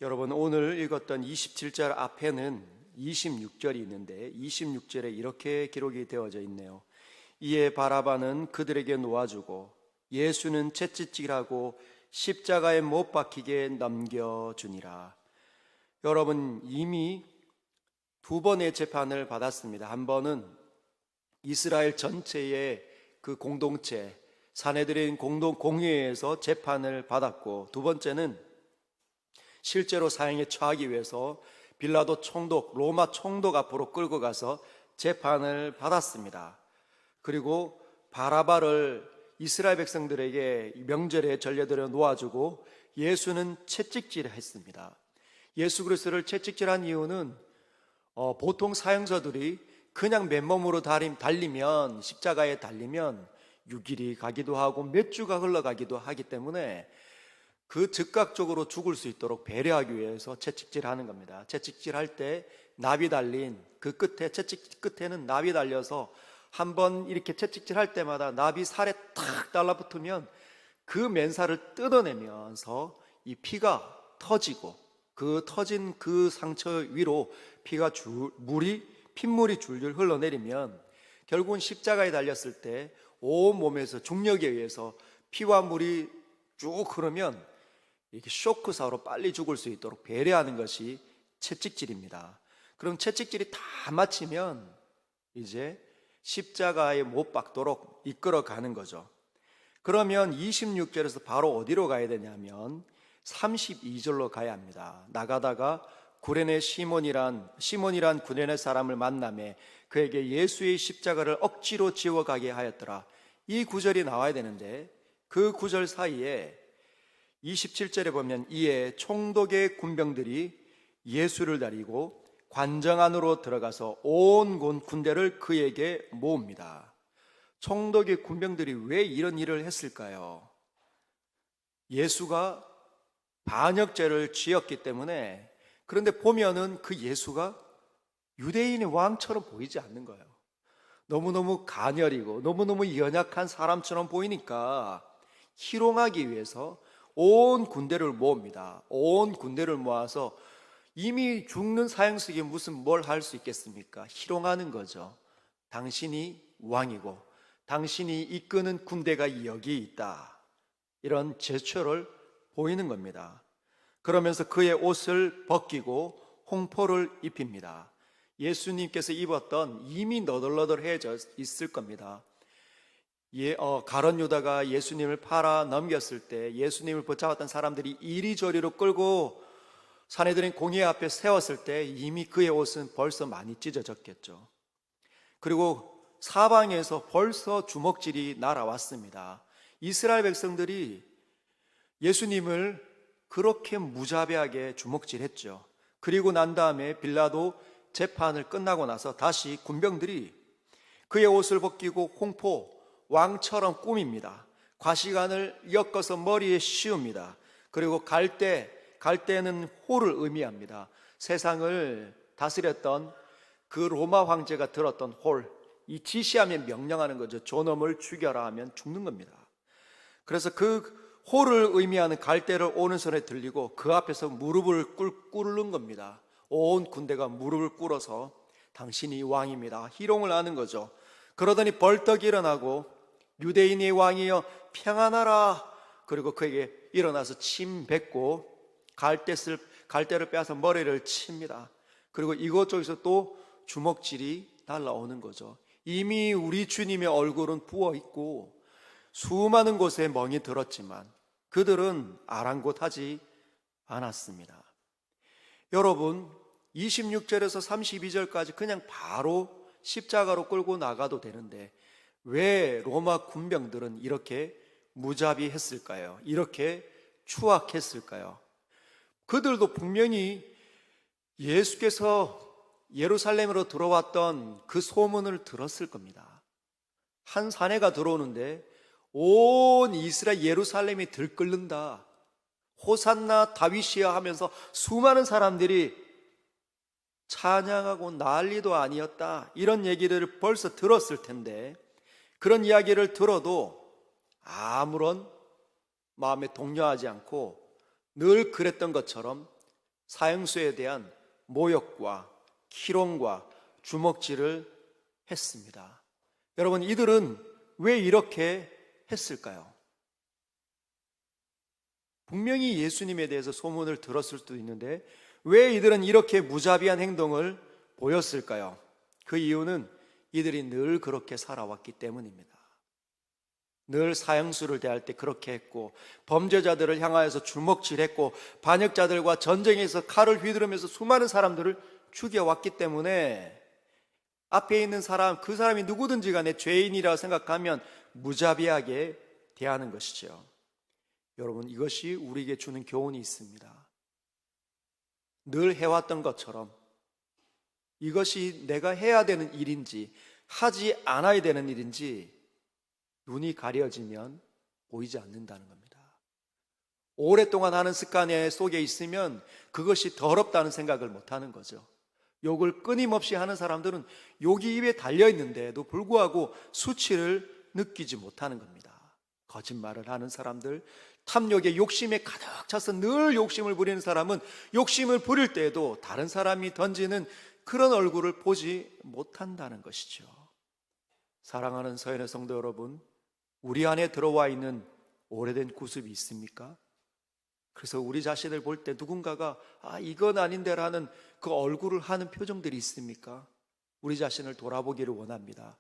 여러분, 오늘 읽었던 27절 앞에는 26절이 있는데 26절에 이렇게 기록이 되어져 있네요. 이에 바라바는 그들에게 놓아주고 예수는 채찍질하고 십자가에 못 박히게 넘겨주니라. 여러분, 이미 두 번의 재판을 받았습니다. 한 번은 이스라엘 전체의 그 공동체 사내들인 공회에서 재판을 받았고, 두 번째는 실제로 사형에 처하기 위해서 빌라도 총독, 로마 총독 앞으로 끌고 가서 재판을 받았습니다. 그리고 바라바를 이스라엘 백성들에게 명절에 전례대로 놓아주고 예수는 채찍질을 했습니다. 예수 그리스도를 채찍질한 이유는 보통 사형자들이 그냥 맨몸으로 달리면, 십자가에 달리면 6일이 가기도 하고 몇 주가 흘러가기도 하기 때문에 그 즉각적으로 죽을 수 있도록 배려하기 위해서 채찍질하는 겁니다. 채찍질할 때 납이 달린 그 끝에, 채찍 끝에는 납이 달려서 한번 이렇게 채찍질할 때마다 납이 살에 탁 달라붙으면 그 맨살을 뜯어내면서 이 피가 터지고, 그 터진 그 상처 위로 핏물이 줄줄 흘러내리면 결국은 십자가에 달렸을 때 온몸에서 중력에 의해서 피와 물이 쭉 흐르면 이렇게 쇼크사로 빨리 죽을 수 있도록 배려하는 것이 채찍질입니다. 그럼 채찍질이 다 마치면 이제 십자가에 못 박도록 이끌어가는 거죠. 그러면 26절에서 바로 어디로 가야 되냐면 32절로 가야 합니다. 나가다가 구레네 시몬이란 구레네 사람을 만나매 그에게 예수의 십자가를 억지로 지워가게 하였더라. 이 구절이 나와야 되는데 그 구절 사이에 27절에 보면 이에 총독의 군병들이 예수를 데리고 관정 안으로 들어가서 온 군대를 그에게 모읍니다. 총독의 군병들이 왜 이런 일을 했을까요? 예수가 반역죄를 지었기 때문에. 그런데 보면은 그 예수가 유대인의 왕처럼 보이지 않는 거예요. 너무너무 가녀리고 너무너무 연약한 사람처럼 보이니까 희롱하기 위해서 온 군대를 모읍니다. 온 군대를 모아서 이미 죽는 사형석이 무슨 뭘 할 수 있겠습니까? 희롱하는 거죠. 당신이 왕이고 당신이 이끄는 군대가 여기 있다, 이런 제스처를 보이는 겁니다. 그러면서 그의 옷을 벗기고 홍포를 입힙니다. 예수님께서 입었던, 이미 너덜너덜해져 있을 겁니다. 가룟 유다가 예수님을 팔아 넘겼을 때 예수님을 붙잡았던 사람들이 이리저리로 끌고 사내들인 공회 앞에 세웠을 때 이미 그의 옷은 벌써 많이 찢어졌겠죠. 그리고 사방에서 벌써 주먹질이 날아왔습니다. 이스라엘 백성들이 예수님을 그렇게 무자비하게 주먹질했죠. 그리고 난 다음에 빌라도 재판을 끝나고 나서 다시 군병들이 그의 옷을 벗기고 홍포, 왕처럼 꾸밉니다. 과시관을 엮어서 머리에 씌웁니다. 그리고 갈대는 호를 의미합니다. 세상을 다스렸던 그 로마 황제가 들었던 홀, 이 지시하면 명령하는 거죠. 저놈을 죽여라 하면 죽는 겁니다. 그래서 그 홀을 의미하는 갈대를 오른손에 들리고 그 앞에서 무릎을 꿇는 겁니다. 온 군대가 무릎을 꿇어서 당신이 왕입니다, 희롱을 하는 거죠. 그러더니 벌떡 일어나고 유대인의 왕이여 평안하라, 그리고 그에게 일어나서 침 뱉고 갈대를 빼앗아 머리를 칩니다. 그리고 이곳저곳에서 또 주먹질이 날라오는 거죠. 이미 우리 주님의 얼굴은 부어있고 수많은 곳에 멍이 들었지만 그들은 아랑곳하지 않았습니다. 여러분, 26절에서 32절까지 그냥 바로 십자가로 끌고 나가도 되는데 왜 로마 군병들은 이렇게 무자비했을까요? 이렇게 추악했을까요? 그들도 분명히 예수께서 예루살렘으로 들어왔던 그 소문을 들었을 겁니다. 한 사내가 들어오는데 온 이스라엘 예루살렘이 들끓는다, 호산나 다윗이여 하면서 수많은 사람들이 찬양하고 난리도 아니었다, 이런 얘기를 벌써 들었을 텐데 그런 이야기를 들어도 아무런 마음에 동요하지 않고 늘 그랬던 것처럼 사형수에 대한 모욕과 희롱과 주먹질을 했습니다. 여러분, 이들은 왜 이렇게 했을까요? 분명히 예수님에 대해서 소문을 들었을 수도 있는데 왜 이들은 이렇게 무자비한 행동을 보였을까요? 그 이유는 이들이 늘 그렇게 살아왔기 때문입니다. 늘 사형수를 대할 때 그렇게 했고, 범죄자들을 향하여서 주먹질했고, 반역자들과 전쟁에서 칼을 휘두르면서 수많은 사람들을 죽여왔기 때문에 앞에 있는 사람, 그 사람이 누구든지 간에 죄인이라고 생각하면 무자비하게 대하는 것이죠. 여러분, 이것이 우리에게 주는 교훈이 있습니다. 늘 해왔던 것처럼 이것이 내가 해야 되는 일인지 하지 않아야 되는 일인지 눈이 가려지면 보이지 않는다는 겁니다. 오랫동안 하는 습관 속에 있으면 그것이 더럽다는 생각을 못하는 거죠. 욕을 끊임없이 하는 사람들은 욕이 입에 달려있는데도 불구하고 수치를 느끼지 못하는 겁니다. 거짓말을 하는 사람들, 탐욕의 욕심에 가득 차서 늘 욕심을 부리는 사람은 욕심을 부릴 때에도 다른 사람이 던지는 그런 얼굴을 보지 못한다는 것이죠. 사랑하는 서연의 성도 여러분, 우리 안에 들어와 있는 오래된 구습이 있습니까? 그래서 우리 자신을 볼 때 누군가가 이건 아닌데라는 그 얼굴을 하는 표정들이 있습니까? 우리 자신을 돌아보기를 원합니다.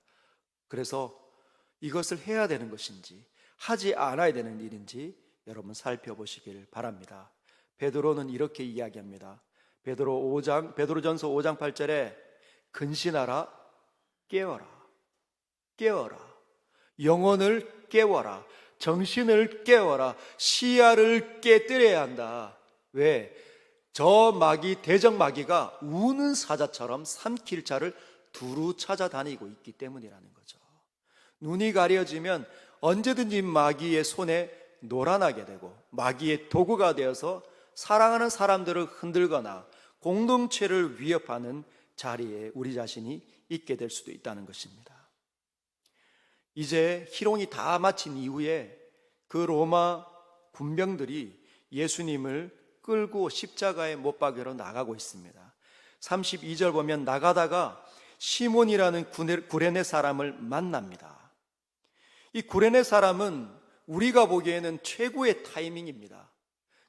그래서 이것을 해야 되는 것인지 하지 않아야 되는 일인지 여러분 살펴보시길 바랍니다. 베드로는 이렇게 이야기합니다. 베드로전서 5장 8절에 근신하라, 깨어라, 깨어라, 영혼을 깨워라, 정신을 깨워라, 시야를 깨뜨려야 한다. 왜? 저 마귀, 대적 마귀가 우는 사자처럼 삼킬 자를 두루 찾아다니고 있기 때문이라는 거죠. 눈이 가려지면 언제든지 마귀의 손에 놀아나게 되고 마귀의 도구가 되어서 사랑하는 사람들을 흔들거나 공동체를 위협하는 자리에 우리 자신이 있게 될 수도 있다는 것입니다. 이제 희롱이 다 마친 이후에 그 로마 군병들이 예수님을 끌고 십자가에 못 박으러 나가고 있습니다. 32절 보면 나가다가 시몬이라는 구레네 사람을 만납니다. 이 구레네 사람은 우리가 보기에는 최고의 타이밍입니다.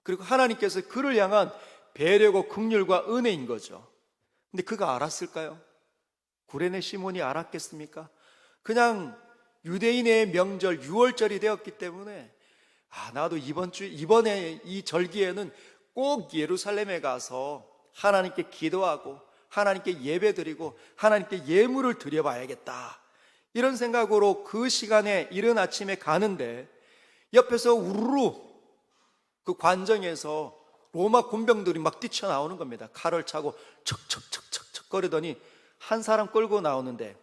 그리고 하나님께서 그를 향한 배려고 긍휼과 은혜인 거죠. 근데 그가 알았을까요? 구레네 시몬이 알았겠습니까? 그냥 유대인의 명절 유월절이 되었기 때문에 나도 이번에 이 절기에는 꼭 예루살렘에 가서 하나님께 기도하고 하나님께 예배드리고 하나님께 예물을 드려봐야겠다, 이런 생각으로 그 시간에 이른 아침에 가는데 옆에서 우르르 그 관정에서 로마 군병들이 막 뛰쳐나오는 겁니다. 칼을 차고 척척척척척 거리더니 한 사람 끌고 나오는데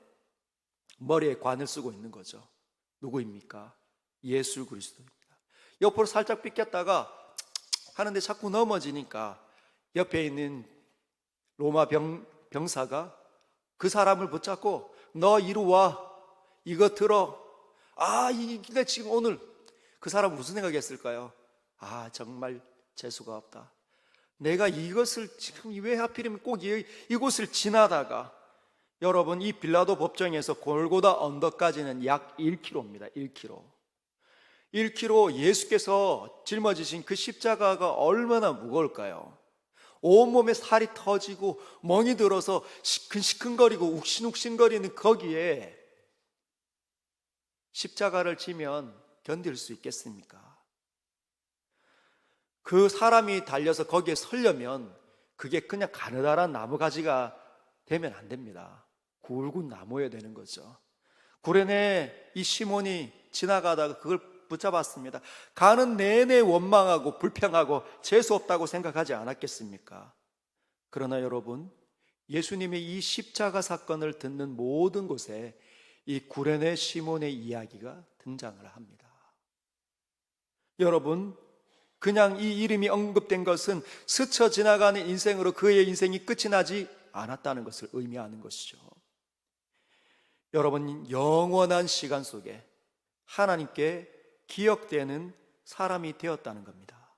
머리에 관을 쓰고 있는 거죠. 누구입니까? 예수 그리스도입니다. 옆으로 살짝 삐꼈다가 하는데 자꾸 넘어지니까 옆에 있는 로마 병사가 그 사람을 붙잡고 너 이리 와, 이거 들어. 근데 지금 오늘 그 사람은 무슨 생각했을까요? 정말 재수가 없다. 내가 이것을 지금 왜 하필이면 꼭 이곳을 지나다가, 여러분 이 빌라도 법정에서 골고다 언덕까지는 약 1km입니다. 1km. 예수께서 짊어지신 그 십자가가 얼마나 무거울까요? 온몸에 살이 터지고 멍이 들어서 시큰시큰거리고 욱신욱신거리는 거기에 십자가를 지면 견딜 수 있겠습니까? 그 사람이 달려서 거기에 서려면 그게 그냥 가느다란 나무가지가 되면 안 됩니다. 굵은 나무여야 되는 거죠. 구레네 이 시몬이 지나가다가 그걸 붙잡았습니다. 가는 내내 원망하고 불평하고 재수 없다고 생각하지 않았겠습니까? 그러나 여러분, 예수님의 이 십자가 사건을 듣는 모든 곳에 이 구레네 시몬의 이야기가 등장을 합니다. 여러분, 그냥 이 이름이 언급된 것은 스쳐 지나가는 인생으로 그의 인생이 끝이 나지 않았다는 것을 의미하는 것이죠. 여러분, 영원한 시간 속에 하나님께 기억되는 사람이 되었다는 겁니다.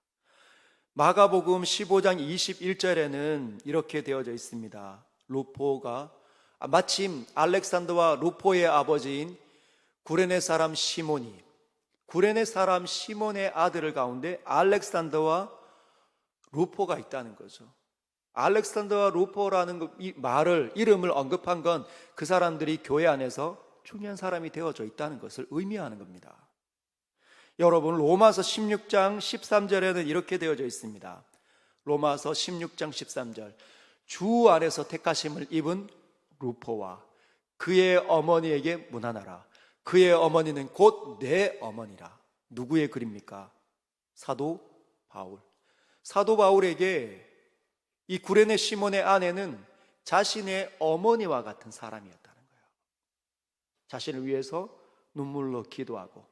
마가복음 15장 21절에는 이렇게 되어져 있습니다. 루포가 마침 알렉산더와 루포의 아버지인 구레네 사람 시몬의 아들을 가운데 알렉산더와 루포가 있다는 거죠. 알렉산더와 루포라는 이 이름을 언급한 건 그 사람들이 교회 안에서 중요한 사람이 되어져 있다는 것을 의미하는 겁니다. 여러분, 로마서 16장 13절에는 이렇게 되어져 있습니다. 로마서 16장 13절, 주 안에서 택하심을 입은 루포와 그의 어머니에게 문안하라. 그의 어머니는 곧 내 어머니라. 누구의 글입니까? 사도 바울에게 이 구레네 시몬의 아내는 자신의 어머니와 같은 사람이었다는 거예요. 자신을 위해서 눈물로 기도하고,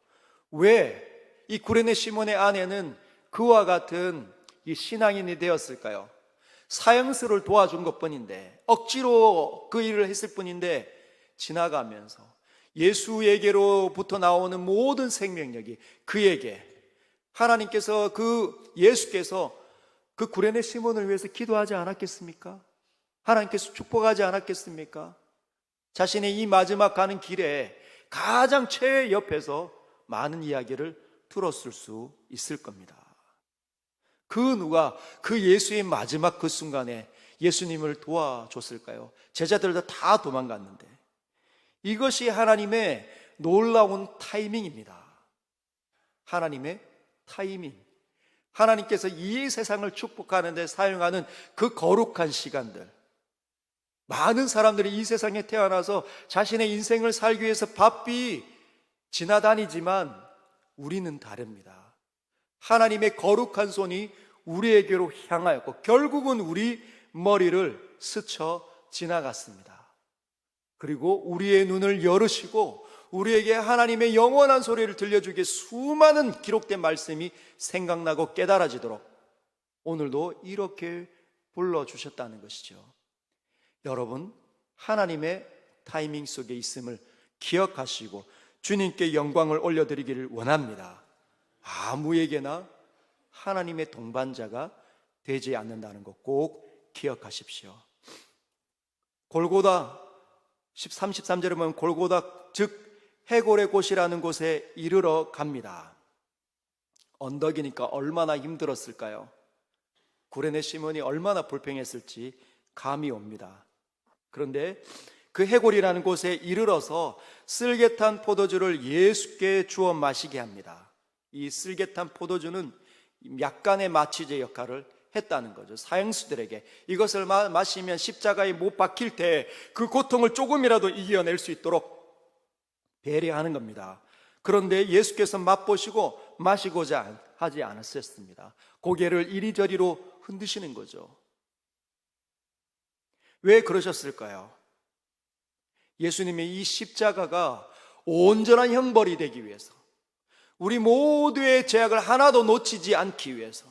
왜 이 구레네 시몬의 아내는 그와 같은 이 신앙인이 되었을까요? 사형수를 도와준 것뿐인데, 억지로 그 일을 했을 뿐인데, 지나가면서 예수에게로부터 나오는 모든 생명력이 그에게, 하나님께서 예수께서 그 구레네 시몬을 위해서 기도하지 않았겠습니까? 하나님께서 축복하지 않았겠습니까? 자신의 이 마지막 가는 길에 가장 최 옆에서 많은 이야기를 들었을 수 있을 겁니다. 그 누가 그 예수의 마지막 그 순간에 예수님을 도와줬을까요? 제자들도 다 도망갔는데, 이것이 하나님의 놀라운 타이밍입니다. 하나님의 타이밍. 하나님께서 이 세상을 축복하는 데 사용하는 그 거룩한 시간들, 많은 사람들이 이 세상에 태어나서 자신의 인생을 살기 위해서 바삐 지나다니지만 우리는 다릅니다. 하나님의 거룩한 손이 우리에게로 향하였고 결국은 우리 머리를 스쳐 지나갔습니다. 그리고 우리의 눈을 열으시고 우리에게 하나님의 영원한 소리를 들려주기에 수많은 기록된 말씀이 생각나고 깨달아지도록 오늘도 이렇게 불러주셨다는 것이죠. 여러분, 하나님의 타이밍 속에 있음을 기억하시고 주님께 영광을 올려드리기를 원합니다. 아무에게나 하나님의 동반자가 되지 않는다는 것 꼭 기억하십시오. 골고다 33절에 보면 골고다 즉 해골의 곳이라는 곳에 이르러 갑니다. 언덕이니까 얼마나 힘들었을까요? 구레네 시몬이 얼마나 불평했을지 감이 옵니다. 그런데 그 해골이라는 곳에 이르러서 쓸개탄 포도주를 예수께 주어 마시게 합니다. 이 쓸개탄 포도주는 약간의 마취제 역할을 했다는 거죠. 사형수들에게 이것을 마시면 십자가에 못 박힐 때 그 고통을 조금이라도 이겨낼 수 있도록 배려하는 겁니다. 그런데 예수께서 맛보시고 마시고자 하지 않으셨습니다. 고개를 이리저리로 흔드시는 거죠. 왜 그러셨을까요? 예수님의 이 십자가가 온전한 형벌이 되기 위해서, 우리 모두의 죄악을 하나도 놓치지 않기 위해서,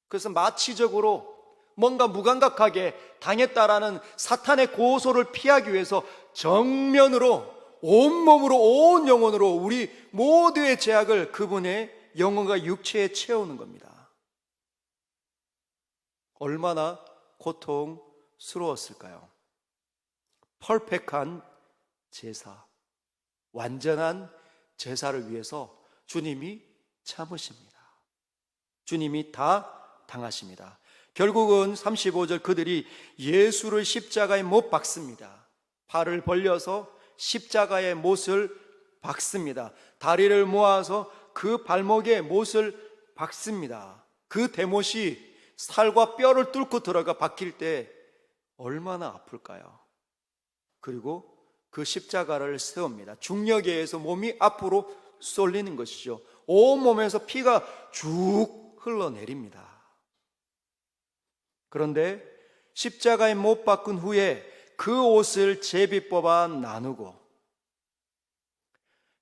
그래서 마취적으로 뭔가 무감각하게 당했다라는 사탄의 고소를 피하기 위해서 정면으로 온몸으로 온 영혼으로 우리 모두의 죄악을 그분의 영혼과 육체에 채우는 겁니다. 얼마나 고통스러웠을까요? 퍼펙트한 제사, 완전한 제사를 위해서 주님이 참으십니다. 주님이 다 당하십니다. 결국은 35절 그들이 예수를 십자가에 못 박습니다. 발을 벌려서 십자가에 못을 박습니다. 다리를 모아서 그 발목에 못을 박습니다. 그 대못이 살과 뼈를 뚫고 들어가 박힐 때 얼마나 아플까요? 그리고 그 십자가를 세웁니다. 중력에 의해서 몸이 앞으로 쏠리는 것이죠. 온몸에서 피가 쭉 흘러내립니다. 그런데 십자가에 못 박은 후에 그 옷을 제비 뽑아 나누고,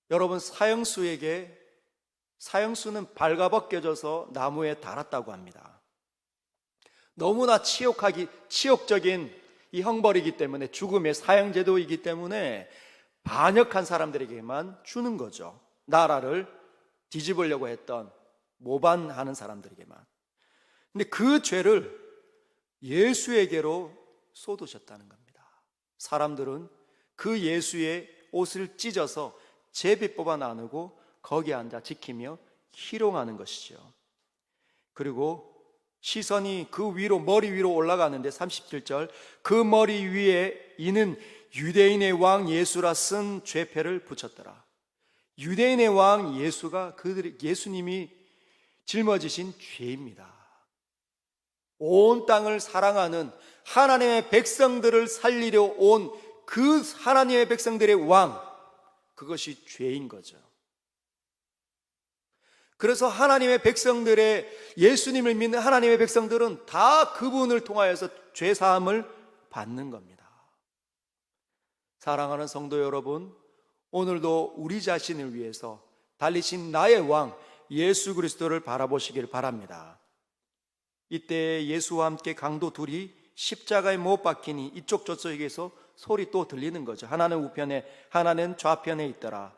여러분, 사형수는 발가벗겨져서 나무에 달았다고 합니다. 너무나 치욕적인 이 형벌이기 때문에, 죽음의 사형제도이기 때문에 반역한 사람들에게만 주는 거죠. 나라를 뒤집으려고 했던 모반하는 사람들에게만. 근데 그 죄를 예수에게로 쏟으셨다는 겁니다. 사람들은 그 예수의 옷을 찢어서 제비 뽑아 나누고 거기에 앉아 지키며 희롱하는 것이죠. 그리고 시선이 그 위로, 머리 위로 올라가는데 37절, 그 머리 위에 이는 유대인의 왕 예수라 쓴 죄패를 붙였더라. 유대인의 왕 예수가 예수님이 짊어지신 죄입니다. 온 땅을 사랑하는 하나님의 백성들을 살리려 온 그 하나님의 백성들의 왕, 그것이 죄인 거죠. 그래서 하나님의 백성들의, 예수님을 믿는 하나님의 백성들은 다 그분을 통하여서 죄사함을 받는 겁니다. 사랑하는 성도 여러분, 오늘도 우리 자신을 위해서 달리신 나의 왕 예수 그리스도를 바라보시길 바랍니다. 이때 예수와 함께 강도 둘이 십자가에 못 박히니 이쪽 저쪽에서 소리 또 들리는 거죠. 하나는 우편에, 하나는 좌편에 있더라.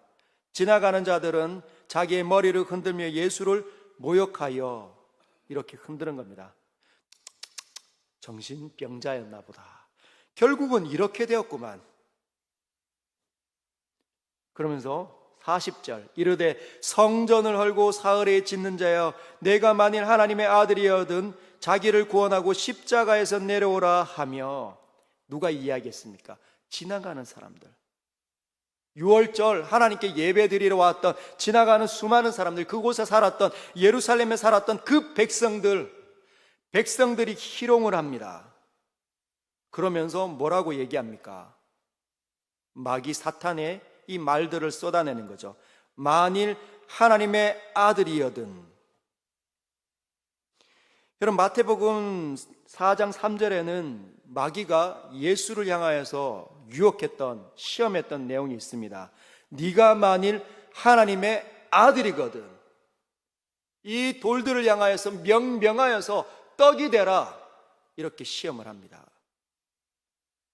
지나가는 자들은 자기의 머리를 흔들며 예수를 모욕하여 이렇게 흔드는 겁니다. 정신병자였나 보다. 결국은 이렇게 되었구만. 그러면서 40절, 이르되 성전을 헐고 사흘에 짓는 자여, 내가 만일 하나님의 아들이여든 자기를 구원하고 십자가에서 내려오라 하며. 누가 이야기했습니까? 지나가는 사람들. 6월절 하나님께 예배 드리러 왔던 지나가는 수많은 사람들, 그곳에 살았던, 예루살렘에 살았던 그 백성들이 희롱을 합니다. 그러면서 뭐라고 얘기합니까? 마귀 사탄의 이 말들을 쏟아내는 거죠. 만일 하나님의 아들이여든. 여러분, 마태복음 4장 3절에는 마귀가 예수를 향하여서 유혹했던, 시험했던 내용이 있습니다. 네가 만일 하나님의 아들이거든 이 돌들을 향하여서 명명하여서 떡이 되라, 이렇게 시험을 합니다.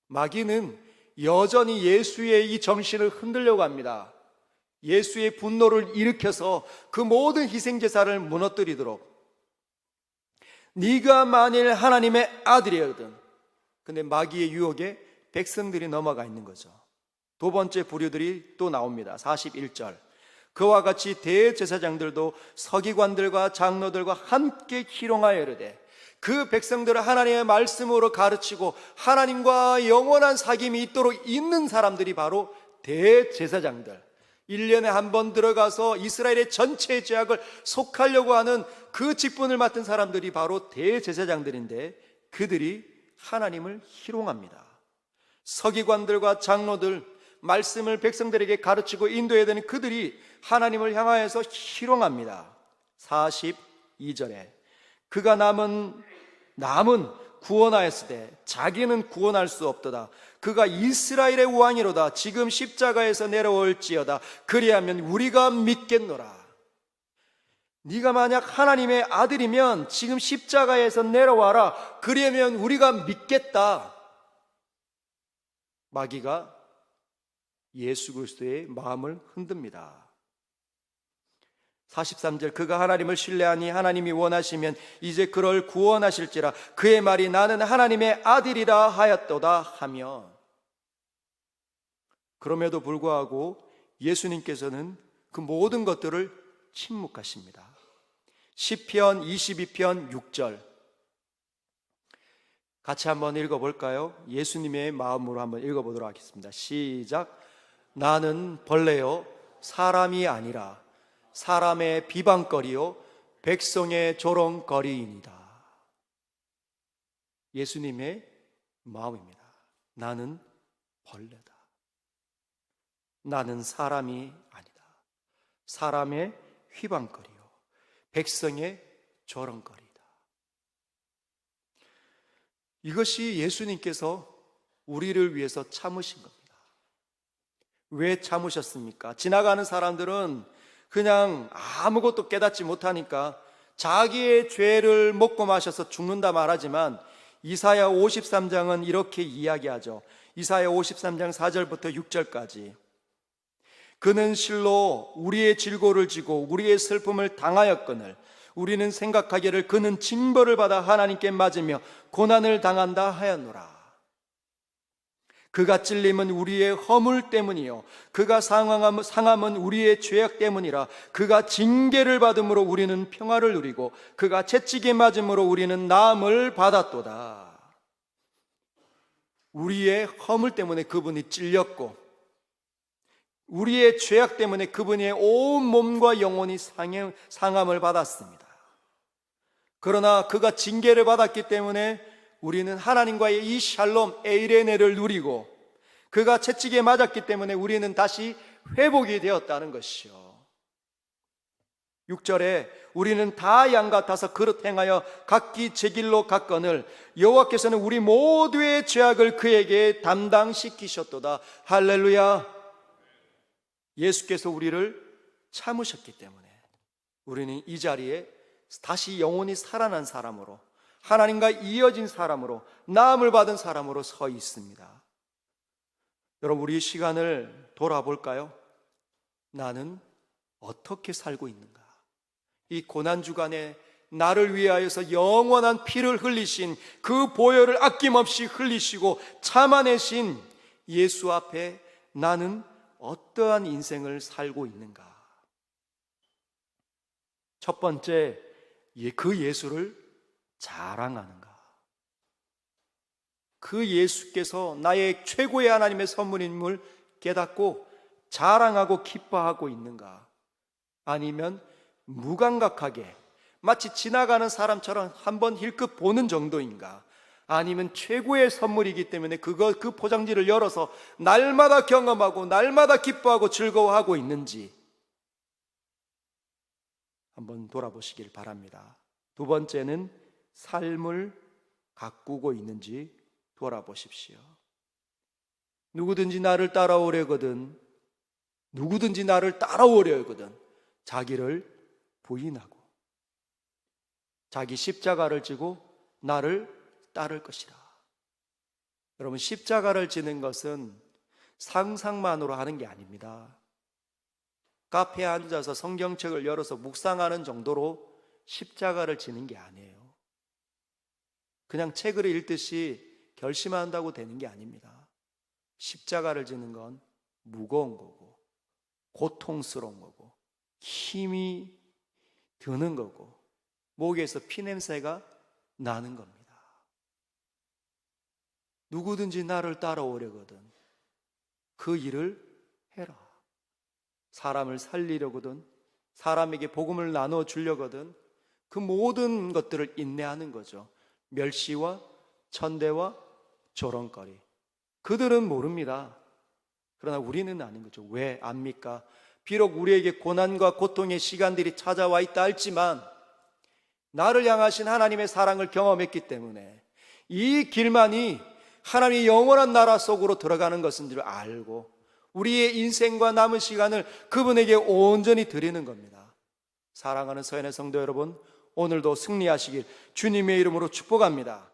마귀는 여전히 예수의 이 정신을 흔들려고 합니다. 예수의 분노를 일으켜서 그 모든 희생제사를 무너뜨리도록. 네가 만일 하나님의 아들이거든. 근데 마귀의 유혹에 백성들이 넘어가 있는 거죠. 두 번째 부류들이 또 나옵니다. 41절, 그와 같이 대제사장들도 서기관들과 장로들과 함께 희롱하여 이르되, 그 백성들을 하나님의 말씀으로 가르치고 하나님과 영원한 사귐이 있도록 있는 사람들이 바로 대제사장들, 1년에 한 번 들어가서 이스라엘의 전체 죄악을 속하려고 하는 그 직분을 맡은 사람들이 바로 대제사장들인데, 그들이 하나님을 희롱합니다. 서기관들과 장로들, 말씀을 백성들에게 가르치고 인도해야 되는 그들이 하나님을 향하여서 희롱합니다. 42절에 그가 남은 구원하였으되 자기는 구원할 수 없도다. 그가 이스라엘의 왕이로다. 지금 십자가에서 내려올지어다. 그리하면 우리가 믿겠노라. 네가 만약 하나님의 아들이면 지금 십자가에서 내려와라. 그러면 우리가 믿겠다. 마귀가 예수 그리스도의 마음을 흔듭니다. 43절, 그가 하나님을 신뢰하니 하나님이 원하시면 이제 그를 구원하실지라. 그의 말이 나는 하나님의 아들이라 하였도다 하며. 그럼에도 불구하고 예수님께서는 그 모든 것들을 침묵하십니다. 시편 22편 6절 같이 한번 읽어볼까요? 예수님의 마음으로 한번 읽어보도록 하겠습니다. 시작. 나는 벌레요 사람이 아니라 사람의 비방거리요 백성의 조롱거리이니이다. 예수님의 마음입니다. 나는 벌레다. 나는 사람이 아니다. 사람의 휘방거리요 백성의 조롱거리다. 이것이 예수님께서 우리를 위해서 참으신 겁니다. 왜 참으셨습니까? 지나가는 사람들은 그냥 아무것도 깨닫지 못하니까 자기의 죄를 먹고 마셔서 죽는다 말하지만 이사야 53장은 이렇게 이야기하죠. 이사야 53장 4절부터 6절까지 그는 실로 우리의 질고를 지고 우리의 슬픔을 당하였거늘 우리는 생각하기를 그는 징벌을 받아 하나님께 맞으며 고난을 당한다 하였노라. 그가 찔림은 우리의 허물 때문이요 그가 상함은 우리의 죄악 때문이라. 그가 징계를 받음으로 우리는 평화를 누리고 그가 채찍에 맞음으로 우리는 나음을 받았도다. 우리의 허물 때문에 그분이 찔렸고 우리의 죄악 때문에 그분의 온 몸과 영혼이 상함을 받았습니다. 그러나 그가 징계를 받았기 때문에 우리는 하나님과의 이 샬롬 에이레네를 누리고 그가 채찍에 맞았기 때문에 우리는 다시 회복이 되었다는 것이요. 6절에 우리는 다 양 같아서 그릇 행하여 각기 제 길로 갔거늘 여호와께서는 우리 모두의 죄악을 그에게 담당시키셨도다. 할렐루야. 예수께서 우리를 참으셨기 때문에 우리는 이 자리에 다시 영혼이 살아난 사람으로 하나님과 이어진 사람으로 나음을 받은 사람으로 서 있습니다. 여러분, 우리 시간을 돌아볼까요? 나는 어떻게 살고 있는가? 이 고난주간에 나를 위하여서 영원한 피를 흘리신 그 보혈을 아낌없이 흘리시고 참아내신 예수 앞에 나는 어떠한 인생을 살고 있는가? 첫 번째, 그 예수를 자랑하는가? 그 예수께서 나의 최고의 하나님의 선물임을 깨닫고 자랑하고 기뻐하고 있는가? 아니면 무감각하게 마치 지나가는 사람처럼 한번 힐끗 보는 정도인가? 아니면 최고의 선물이기 때문에 그 포장지를 열어서 날마다 경험하고 날마다 기뻐하고 즐거워하고 있는지 한번 돌아보시길 바랍니다. 두 번째는 삶을 가꾸고 있는지 돌아보십시오. 누구든지 나를 따라오려거든 자기를 부인하고 자기 십자가를 지고 나를 따를 것이라. 여러분, 십자가를 지는 것은 상상만으로 하는 게 아닙니다. 카페에 앉아서 성경책을 열어서 묵상하는 정도로 십자가를 지는 게 아니에요. 그냥 책을 읽듯이 결심한다고 되는 게 아닙니다. 십자가를 지는 건 무거운 거고 고통스러운 거고 힘이 드는 거고 목에서 피냄새가 나는 겁니다. 누구든지 나를 따라오려거든 그 일을 해라. 사람을 살리려거든 사람에게 복음을 나눠주려거든 그 모든 것들을 인내하는 거죠. 멸시와 천대와 조롱거리. 그들은 모릅니다. 그러나 우리는 아는 거죠. 왜 압니까? 비록 우리에게 고난과 고통의 시간들이 찾아와 있다 할지만 나를 향하신 하나님의 사랑을 경험했기 때문에 이 길만이 하나님의 영원한 나라 속으로 들어가는 것인 줄 알고 우리의 인생과 남은 시간을 그분에게 온전히 드리는 겁니다. 사랑하는 서연의 성도 여러분, 오늘도 승리하시길 주님의 이름으로 축복합니다.